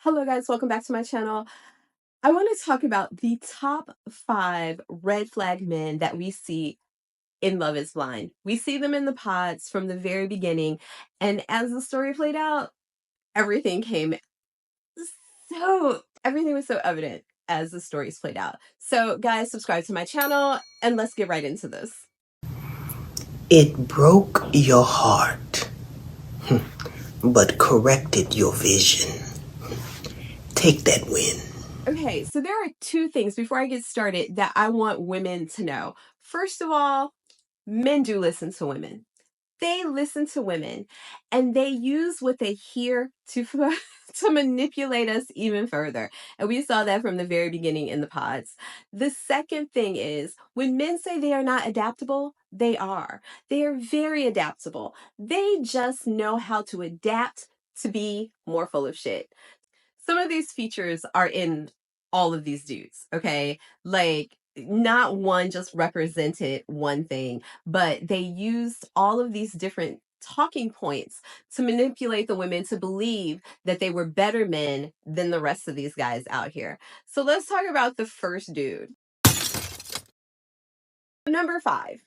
Hello guys, welcome back to my channel. I want to talk about the top 5 red flag men that we see in Love is Blind. We see them in the pods from the very beginning, and as the story played out, everything came everything was so evident as the stories played out. So guys, subscribe to my channel and let's get right into this. It broke your heart, but corrected your vision. Take that win. Okay, so there are 2 things before I get started that I want women to know. First of all, men do listen to women. They listen to women and they use what they hear to to manipulate us even further. And we saw that from the very beginning in the pods. The second thing is when men say they are not adaptable, they are. They are very adaptable. They just know how to adapt to be more full of shit. Some of these features are in all of these dudes, okay? Like, not one just represented one thing, but they used all of these different talking points to manipulate the women to believe that they were better men than the rest of these guys out here. So let's talk about the first dude. Number 5,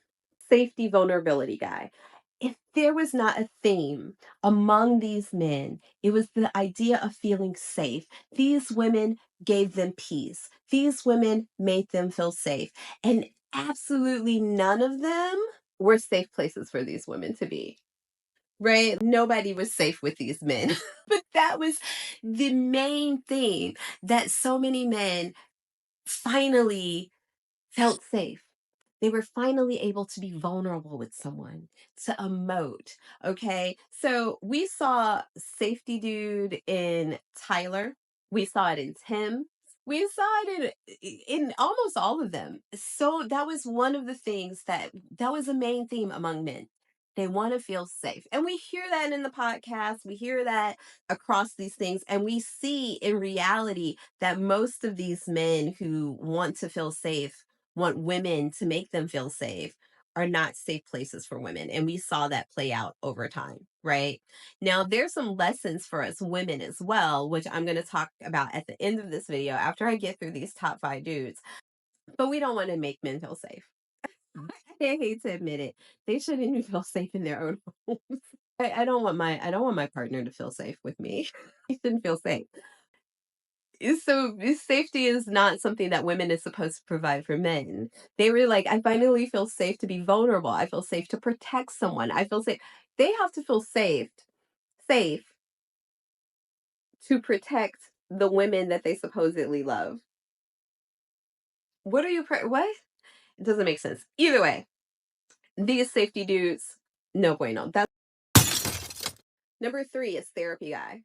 safety vulnerability guy. If there was not a theme among these men, it was the idea of feeling safe. These women gave them peace. These women made them feel safe. And absolutely none of them were safe places for these women to be. Right? Nobody was safe with these men. But that was the main thing, that so many men finally felt safe. They were finally able to be vulnerable with someone, to emote. Okay. So we saw Safety Dude in Tyler. We saw it in Tim. We saw it in almost all of them. So that was one of the things that was a main theme among men. They want to feel safe. And we hear that in the podcast. We hear that across these things. And we see in reality that most of these men who want to feel safe, want women to make them feel safe, are not safe places for women. And we saw that play out over time, right? Now, there's some lessons for us women as well, which I'm going to talk about at the end of this video after I get through these top 5 dudes. But we don't want to make men feel safe. I hate to admit it. They shouldn't even feel safe in their own homes. I don't want my partner to feel safe with me. He shouldn't feel safe. So safety is not something that women is supposed to provide for men. They were like, I finally feel safe to be vulnerable. I feel safe to protect someone. I feel safe. They have to feel safe to protect the women that they supposedly love. What are you, what? It doesn't make sense. Either way, these safety dudes, no bueno. That's number 3 is therapy guy.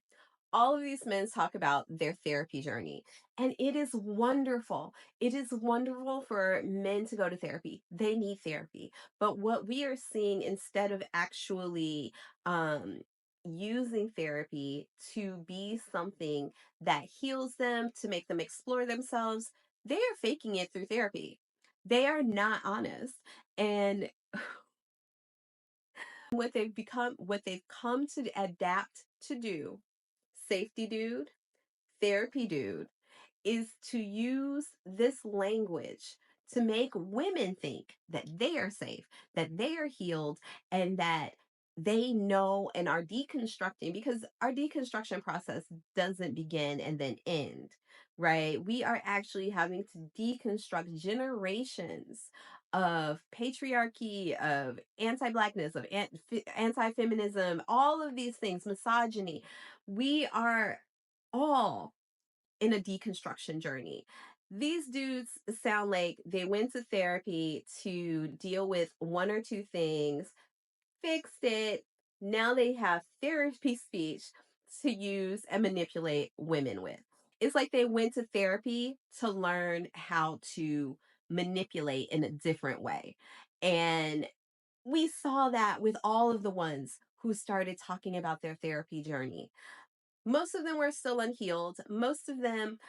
All of these men talk about their therapy journey, and it is wonderful. It is wonderful for men to go to therapy. They need therapy. But what we are seeing, instead of actually using therapy to be something that heals them, to make them explore themselves, they are faking it through therapy. They are not honest. And what they've come to adapt to do, safety dude, therapy dude, is to use this language to make women think that they are safe, that they are healed, and that they know and are deconstructing, because our deconstruction process doesn't begin and then end, right? We are actually having to deconstruct generations of patriarchy, of anti-blackness, of anti-feminism, all of these things, misogyny. We are all in a deconstruction journey. These dudes sound like they went to therapy to deal with one or two things, fixed it. Now they have therapy speech to use and manipulate women with. It's like they went to therapy to learn how to manipulate in a different way. And we saw that with all of the ones who started talking about their therapy journey. Most of them were still unhealed. Most of them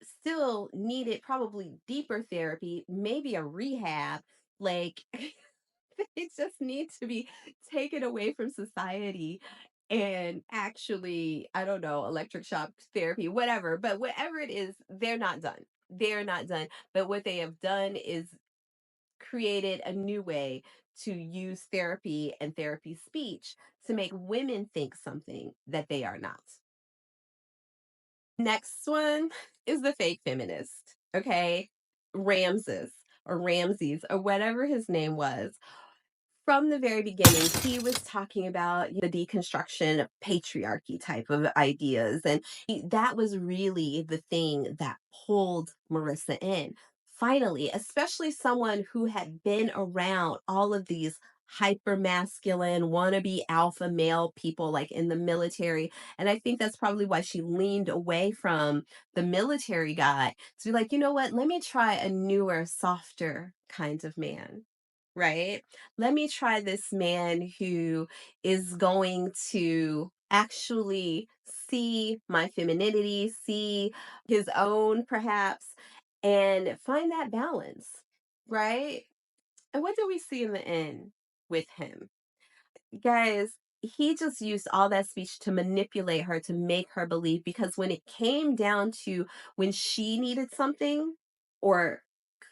still needed probably deeper therapy, maybe a rehab. Like, they just need to be taken away from society and actually, I don't know, electric shock therapy, whatever, but whatever it is, they're not done. They're not done. But what they have done is created a new way to use therapy and therapy speech to make women think something that they are not. Next one is the fake feminist. Okay. Ramses or Ramses or whatever his name was. From the very beginning, he was talking about the deconstruction of patriarchy type of ideas. And that was really the thing that pulled Marissa in. Finally, especially someone who had been around all of these hyper masculine, wannabe alpha male people like in the military. And I think that's probably why she leaned away from the military guy to be like, you know what, let me try a newer, softer kind of man. Right? Let me try this man who is going to actually see my femininity, see his own perhaps, and find that balance, right? And what do we see in the end with him? Guys, he just used all that speech to manipulate her, to make her believe, because when it came down to when she needed something or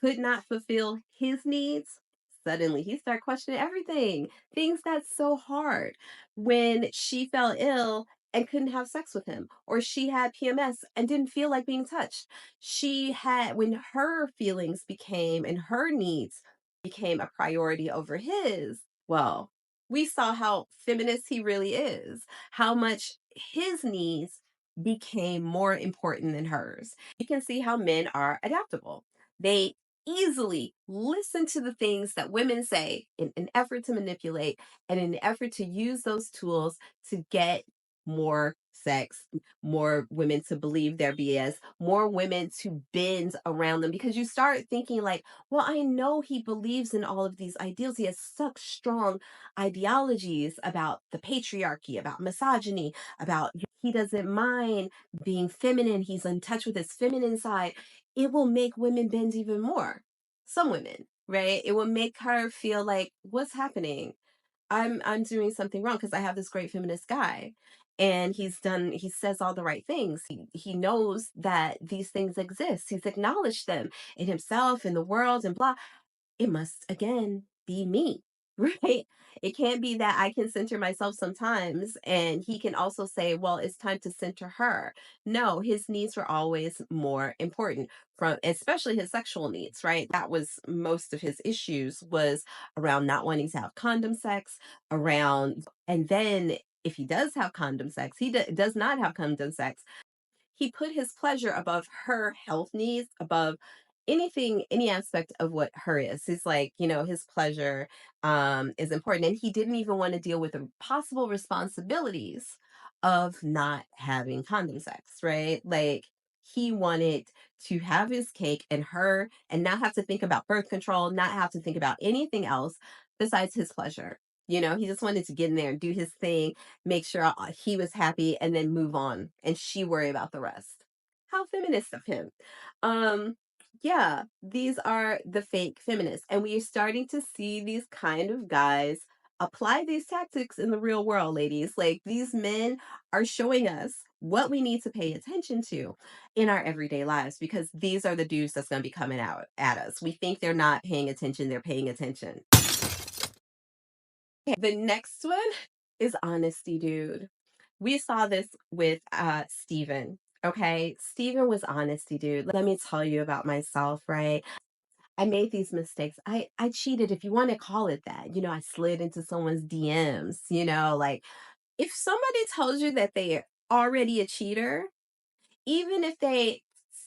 could not fulfill his needs, suddenly he started questioning everything. Things got so hard when she fell ill and couldn't have sex with him, or she had PMS and didn't feel like being touched. She had, when her feelings became and her needs became a priority over his, well, we saw how feminist he really is, how much his needs became more important than hers. You can see how men are adaptable. They easily listen to the things that women say in an effort to manipulate and in an effort to use those tools to get more sex, more women to believe their BS, more women to bend around them, because you start thinking like, well, I know he believes in all of these ideals. He has such strong ideologies about the patriarchy, about misogyny, about he doesn't mind being feminine, he's in touch with his feminine side. It will make women bend even more. Some women, right? It will make her feel like, what's happening? I'm doing something wrong because I have this great feminist guy and he says all the right things. He knows that these things exist. He's acknowledged them in himself, in the world, and blah. It must again be me, right? It can't be that I can center myself sometimes and he can also say, well, it's time to center her. No, his needs were always more important, from especially his sexual needs, right? That was most of his issues, was around not wanting to have condom sex, around, and then if he does have condom sex, he does not have condom sex, he put his pleasure above her health needs, above anything, any aspect of what her is. He's like, his pleasure is important. And he didn't even want to deal with the possible responsibilities of not having condom sex, right? Like he wanted to have his cake and her and not have to think about birth control, not have to think about anything else besides his pleasure. He just wanted to get in there and do his thing, make sure he was happy, and then move on, and she worry about the rest. How feminist of him. Um, yeah, these are the fake feminists, and we are starting to see these kind of guys apply these tactics in the real world, ladies. Like these men are showing us what we need to pay attention to in our everyday lives, because these are the dudes that's going to be coming out at us. We think they're not paying attention, they're paying attention. Okay, the next one is honesty, dude. We saw this with Steven. Okay. Steven was honesty, dude. Let me tell you about myself, right? I made these mistakes. I cheated, if you want to call it that. I slid into someone's DMs, like if somebody tells you that they are already a cheater, even if they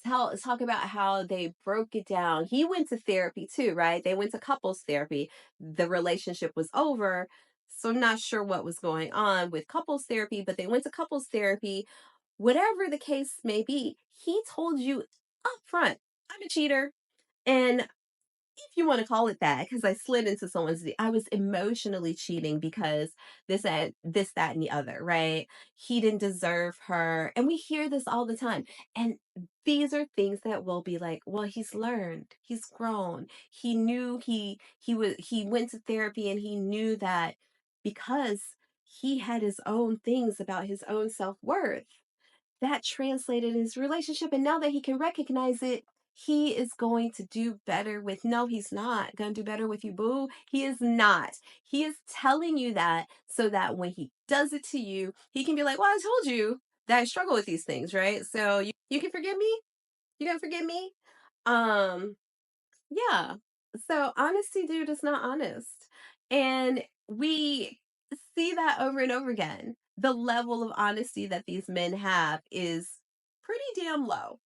talk about how they broke it down. He went to therapy too, right? They went to couples therapy. The relationship was over, so I'm not sure what was going on with couples therapy, but they went to couples therapy. Whatever the case may be, he told you up front, I'm a cheater. And if you want to call it that, because I slid into I was emotionally cheating because this, that, and the other, right? He didn't deserve her. And we hear this all the time. And these are things that will be like, well, he's learned, he's grown. He knew he went to therapy and he knew that because he had his own things about his own self-worth that translated his relationship. And now that he can recognize it, he is going to do better with, no, he's not going to do better with you, boo. He is not. He is telling you that so that when he does it to you, he can be like, well, I told you that I struggle with these things, right? So you can forgive me. You can forgive me. Um, yeah. So honesty, dude, is not honest. And we see that over and over again. The level of honesty that these men have is pretty damn low.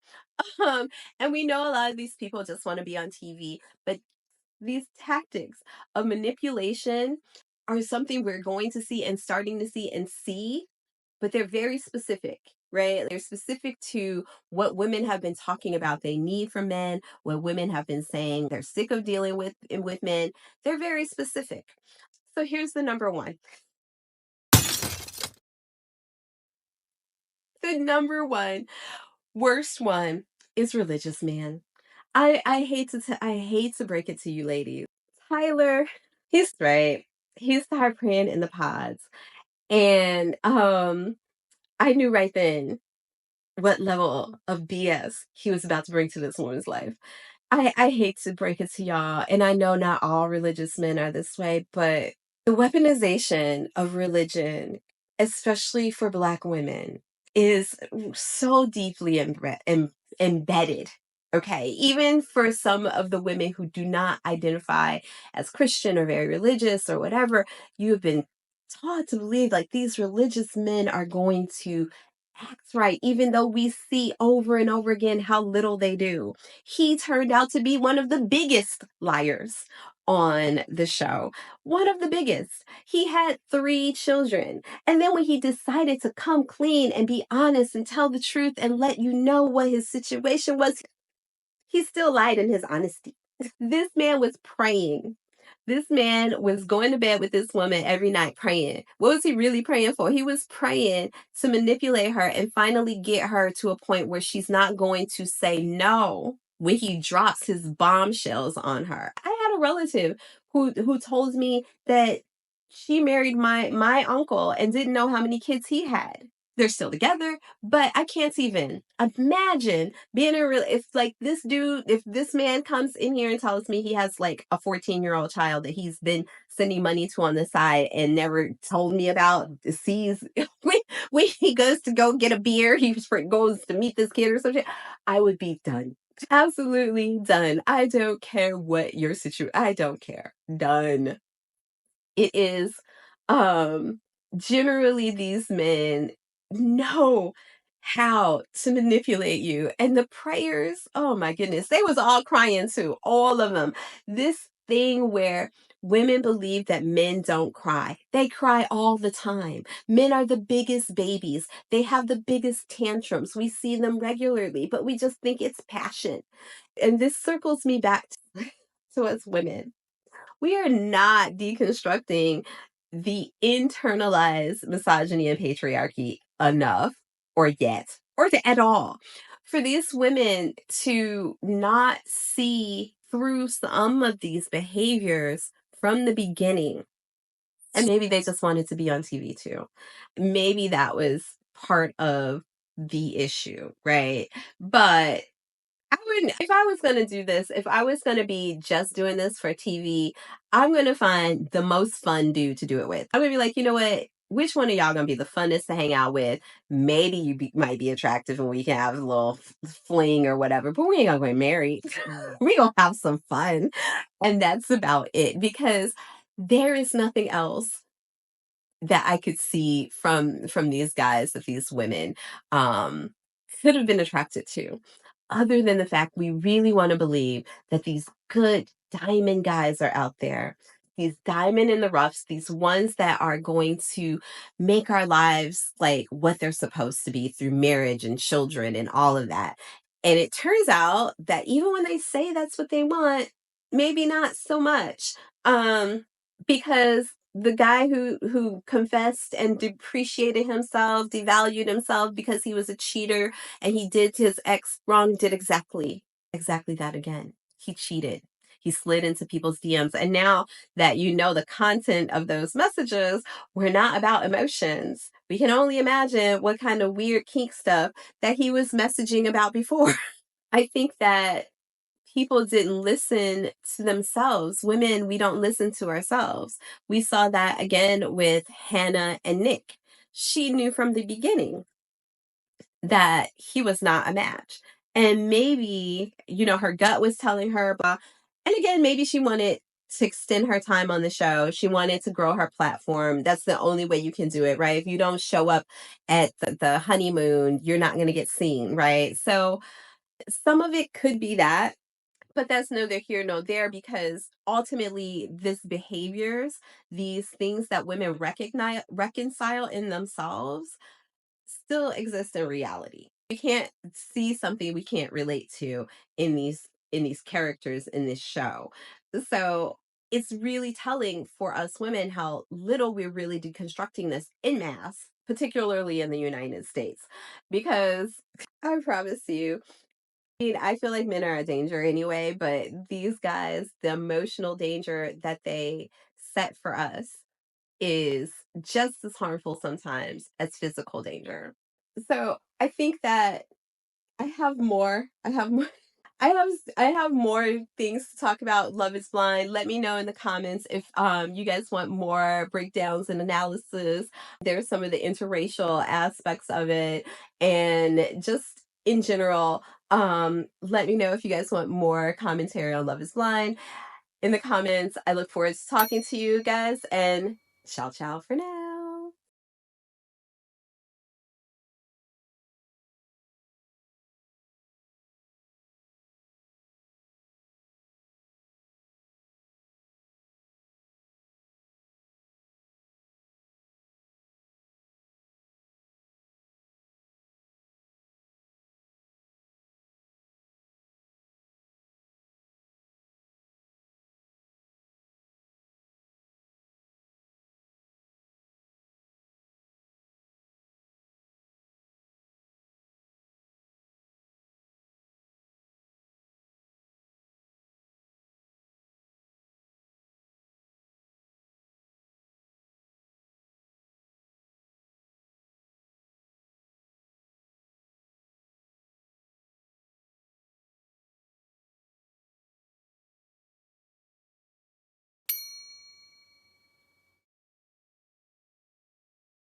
Um, and we know a lot of these people just want to be on TV, but these tactics of manipulation are something we're going to see and starting to see, but they're very specific, right? They're specific to what women have been talking about they need from men, what women have been saying they're sick of dealing with men. They're very specific. So here's the number one. The number one worst one is religious man. I hate to break it to you ladies. Tyler, he's right. He started praying in the pods. And I knew right then what level of BS he was about to bring to this woman's life. I hate to break it to y'all, and I know not all religious men are this way, but the weaponization of religion, especially for Black women, is so deeply embedded. Okay, even for some of the women who do not identify as Christian or very religious or whatever, you have been taught to believe like these religious men are going to act right, even though we see over and over again how little they do. He turned out to be one of the biggest liars on the show. One of the biggest. He had 3 children. And then when he decided to come clean and be honest and tell the truth and let you know what his situation was, he still lied in his honesty. This man was praying. This man was going to bed with this woman every night praying. What was he really praying for? He was praying to manipulate her and finally get her to a point where she's not going to say no when he drops his bombshells on her. I had a relative who told me that she married my uncle and didn't know how many kids he had. They're still together, but I can't even imagine being a real, if like this dude, if this man comes in here and tells me he has like a 14-year-old child that he's been sending money to on the side and never told me about, sees when he goes to go get a beer, he goes to meet this kid or something, I would be done. Absolutely done. I don't care what your situation, I don't care. Done. It is generally these men know how to manipulate you. And the prayers, oh my goodness, they was all crying too, all of them. This thing where women believe that men don't cry. They cry all the time. Men are the biggest babies. They have the biggest tantrums. We see them regularly, but we just think it's passion. And this circles me back to us women. We are not deconstructing the internalized misogyny and patriarchy enough or yet or at all for these women to not see through some of these behaviors from the beginning. And maybe they just wanted to be on TV too. Maybe that was part of the issue, right? But I wouldn't, if I was going to do this, if I was going to be just doing this for TV, I'm going to find the most fun dude to do it with. I'm going to be like, you know what? Which one of y'all going to be the funnest to hang out with? Maybe might be attractive and we can have a little fling or whatever, but we ain't going to get married. We going to have some fun. And that's about it because there is nothing else that I could see from these guys that these women um could have been attracted to, other than the fact we really want to believe that these good diamond guys are out there, these diamond in the roughs, these ones that are going to make our lives like what they're supposed to be through marriage and children and all of that. And it turns out that even when they say that's what they want, maybe not so much. Because the guy who confessed and depreciated himself, devalued himself because he was a cheater and he did his ex wrong, did exactly that again. He cheated. he slid into people's DMs. And now that you know the content of those messages were not about emotions, we can only imagine what kind of weird kink stuff that he was messaging about before. I think that people didn't listen to themselves. Women, we don't listen to ourselves. We saw that again with Hannah and Nick. She knew from the beginning that he was not a match. And maybe, her gut was telling her, blah. And again, maybe she wanted to extend her time on the show. She wanted to grow her platform. That's the only way you can do it, right? If you don't show up at the honeymoon, you're not going to get seen, right? So some of it could be that, but that's neither here nor there, because ultimately these behaviors, these things that women reconcile in themselves, still exist in reality. We can't see something we can't relate to in these characters in this show. So it's really telling for us women how little we're really deconstructing this in mass, particularly in the United States. Because I promise you, I feel like men are a danger anyway, but these guys, the emotional danger that they set for us is just as harmful sometimes as physical danger. So I think that I have more. I have more. I have more things to talk about Love is Blind. Let me know in the comments if you guys want more breakdowns and analysis. There's some of the interracial aspects of it, and just in general, let me know if you guys want more commentary on Love is Blind in the comments. I look forward to talking to you guys, and ciao ciao for now.